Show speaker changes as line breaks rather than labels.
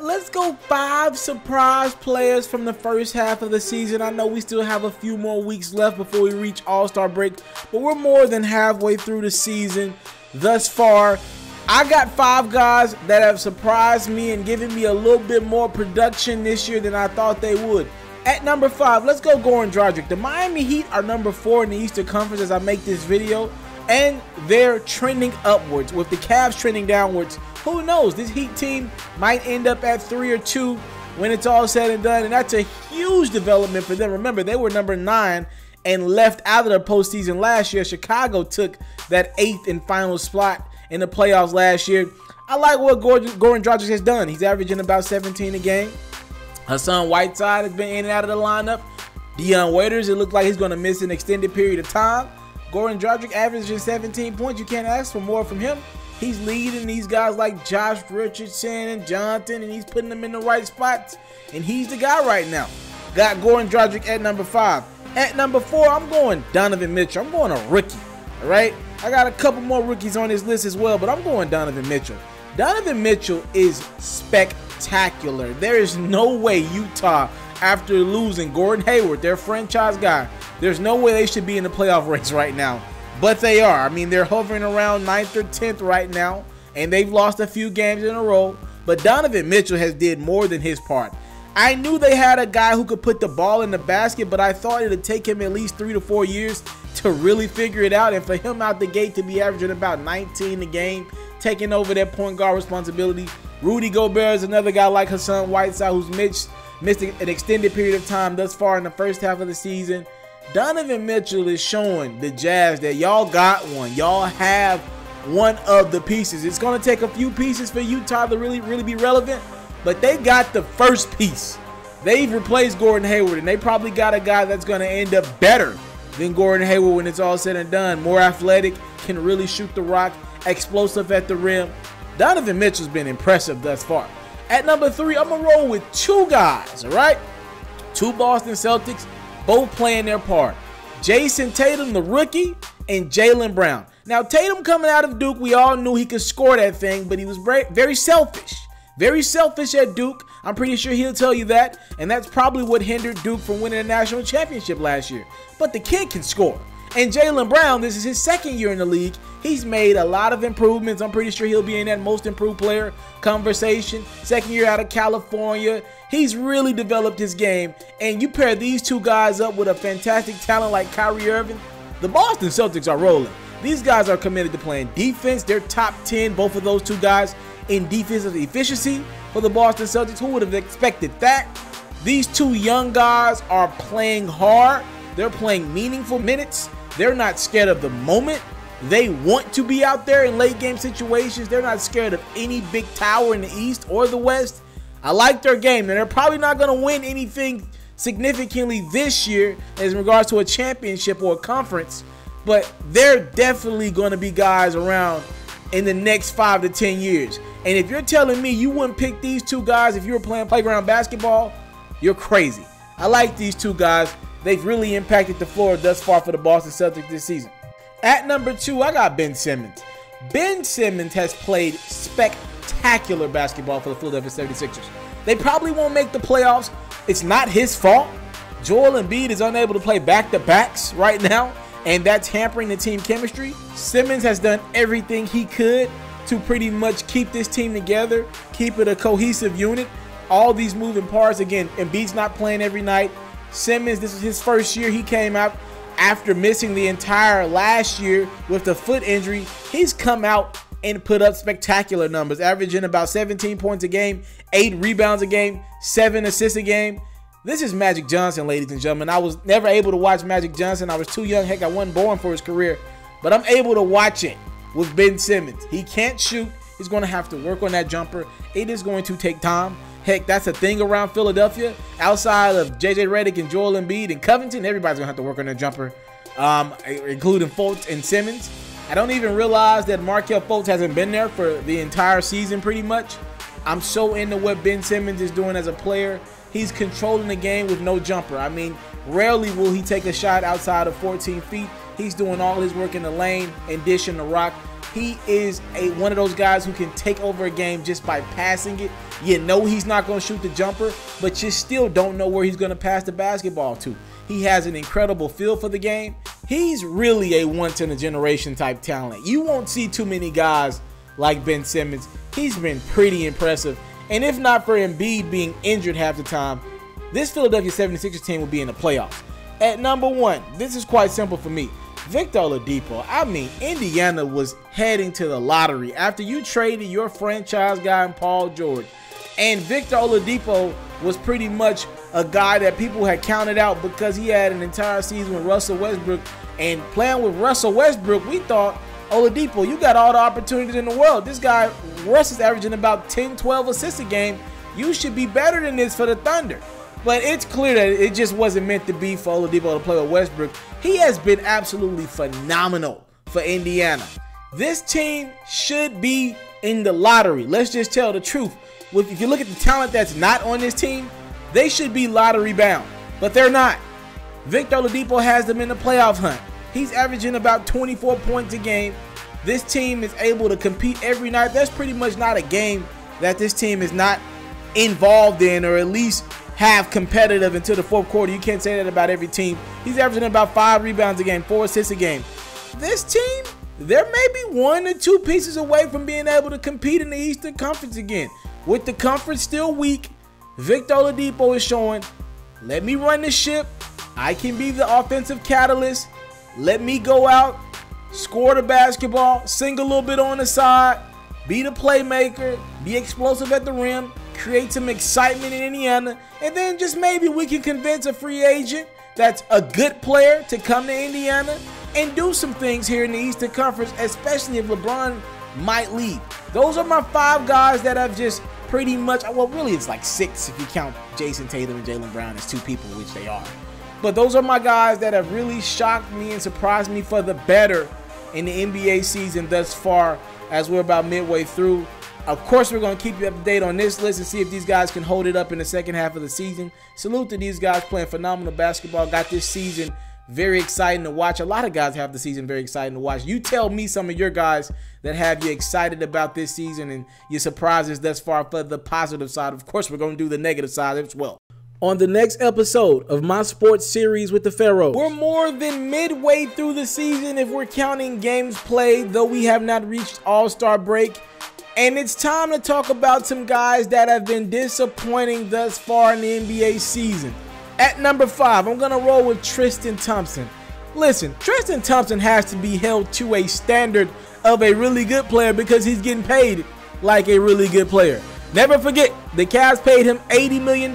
let's go 5 surprise players from the first half of the season. I know we still have a few more weeks left before we reach All-Star break, but we're more than halfway through the season thus far. I got 5 guys that have surprised me and given me a little bit more production this year than I thought they would. At number 5, let's go Goran Dragic. The Miami Heat are number 4 in the Eastern Conference as I make this video, and they're trending upwards with the Cavs trending downwards. Who knows? This Heat team might end up at 3 or 2 when it's all said and done, and that's a huge development for them. Remember, they were number 9 and left out of the postseason last year. Chicago took that 8th and final spot in the playoffs last year. I like what Goran Dragic has done. He's averaging about 17 a game. Hassan Whiteside has been in and out of the lineup. Dion Waiters, it looks like he's going to miss an extended period of time. Goran Dragic averaging 17 points. You can't ask for more from him. He's leading these guys like Josh Richardson and Jonathan, and he's putting them in the right spots. And he's the guy right now. Got Goran Dragic at number 5. At number 4, I'm going Donovan Mitchell. I'm going a rookie, all right? I got a couple more rookies on this list as well, but I'm going Donovan Mitchell. Donovan Mitchell is spectacular. There is no way Utah, after losing Gordon Hayward, their franchise guy, there's no way they should be in the playoff race right now. But they are. I mean, they're hovering around 9th or 10th right now, and they've lost a few games in a row. But Donovan Mitchell has did more than his part. I knew they had a guy who could put the ball in the basket, but I thought it would take him at least 3 to 4 years to really figure it out. And for him out the gate to be averaging about 19 a game, taking over that point guard responsibility. Rudy Gobert is another guy like Hassan Whiteside who's missed an extended period of time thus far in the first half of the season. Donovan Mitchell is showing the Jazz that y'all got one. Y'all have one of the pieces. It's going to take a few pieces for Utah to really be relevant, but they got the first piece. They've replaced Gordon Hayward, and they probably got a guy that's going to end up better than Gordon Hayward when it's all said and done. More athletic, can really shoot the rock, explosive at the rim. Donovan Mitchell's been impressive thus far. At number 3, I'm going to roll with 2 guys, all right? 2 Boston Celtics, both playing their part. Jayson Tatum, the rookie, and Jaylen Brown. Now, Tatum coming out of Duke, we all knew he could score that thing, but he was very selfish. Very selfish at Duke. I'm pretty sure he'll tell you that, and that's probably what hindered Duke from winning a national championship last year. But the kid can score. And Jaylen Brown, this is his 2nd year in the league. He's made a lot of improvements. I'm pretty sure he'll be in that most improved player conversation. 2nd year out of California. He's really developed his game. And you pair these 2 guys up with a fantastic talent like Kyrie Irving, the Boston Celtics are rolling. These guys are committed to playing defense. They're top 10, both of those 2 guys, in defensive efficiency for the Boston Celtics. Who would have expected that? These 2 young guys are playing hard. They're playing meaningful minutes. They're not scared of the moment. They want to be out there in late game situations. They're not scared of any big tower in the East or the West. I like their game. Now, they're probably not going to win anything significantly this year as regards to a championship or a conference, but they're definitely going to be guys around in the next 5 to 10 years. And if you're telling me you wouldn't pick these 2 guys if you were playing playground basketball, you're crazy. I like these 2 guys. They've really impacted the floor thus far for the Boston Celtics this season. At number 2, I got Ben Simmons. Ben Simmons has played spectacular basketball for the Philadelphia 76ers. They probably won't make the playoffs. It's not his fault. Joel Embiid is unable to play back-to-backs right now, and that's hampering the team chemistry. Simmons has done everything he could to pretty much keep this team together, keep it a cohesive unit. All these moving parts, again, Embiid's not playing every night. Simmons, this is his first year. He came out after missing the entire last year with the foot injury. He's come out and put up spectacular numbers, averaging about 17 points a game, 8 rebounds a game, 7 assists a game. This is Magic Johnson, ladies and gentlemen. I was never able to watch Magic Johnson. I was too young. Heck, I wasn't born for his career. But I'm able to watch it with Ben Simmons. He can't shoot. He's going to have to work on that jumper. It is going to take time. Heck, that's a thing around Philadelphia. Outside of J.J. Redick and Joel Embiid and Covington, everybody's going to have to work on their jumper, including Fultz and Simmons. I don't even realize that Markelle Fultz hasn't been there for the entire season pretty much. I'm so into what Ben Simmons is doing as a player. He's controlling the game with no jumper. I mean, rarely will he take a shot outside of 14 feet. He's doing all his work in the lane and dishing the rock. He is one of those guys who can take over a game just by passing it. You know he's not going to shoot the jumper, but you still don't know where he's going to pass the basketball to. He has an incredible feel for the game. He's really a once-in-a-generation type talent. You won't see too many guys like Ben Simmons. He's been pretty impressive. And if not for Embiid being injured half the time, this Philadelphia 76ers team will be in the playoffs. At number 1, this is quite simple for me. Victor Oladipo. I mean, Indiana was heading to the lottery after you traded your franchise guy in Paul George. And Victor Oladipo was pretty much a guy that people had counted out because he had an entire season with Russell Westbrook. And playing with Russell Westbrook, we thought, Oladipo, you got all the opportunities in the world. This guy, Russ, is averaging about 10, 12 assists a game. You should be better than this for the Thunder. But it's clear that it just wasn't meant to be for Oladipo to play with Westbrook. He has been absolutely phenomenal for Indiana. This team should be in the lottery. Let's just tell the truth. If you look at the talent that's not on this team, they should be lottery bound, but they're not. Victor Oladipo has them in the playoff hunt. He's averaging about 24 points a game. This team is able to compete every night. There's pretty much not a game that this team is not involved in, or at least have competitive until the fourth quarter. You can't say that about every team. He's averaging about 5 rebounds a game, 4 assists a game. This team, they're maybe 1 or 2 pieces away from being able to compete in the Eastern Conference again. With the conference still weak, Victor Oladipo is showing, let me run the ship. I can be the offensive catalyst. Let me go out, score the basketball, sing a little bit on the side, be the playmaker, be explosive at the rim, create some excitement in Indiana, and then just maybe we can convince a free agent that's a good player to come to Indiana and do some things here in the Eastern Conference, especially if LeBron might leave. Those are my 5 guys that I've just pretty much, well, really it's like 6 if you count Jason Tatum and Jaylen Brown as 2 people, which they are. But those are my guys that have really shocked me and surprised me for the better in the NBA season thus far, as we're about midway through. Of course, we're going to keep you up to date on this list and see if these guys can hold it up in the second half of the season. Salute to these guys playing phenomenal basketball. Got this season very exciting to watch. A lot of guys have the season very exciting to watch. You tell me some of your guys that have you excited about this season and your surprises thus far for the positive side. Of course, we're going to do the negative side as well. On the next episode of my sports series with the Pharaohs, we're more than midway through the season if we're counting games played, though we have not reached All-Star break. And it's time to talk about some guys that have been disappointing thus far in the NBA season. At number 5, I'm going to roll with Tristan Thompson. Listen, Tristan Thompson has to be held to a standard of a really good player because he's getting paid like a really good player. Never forget, the Cavs paid him $80 million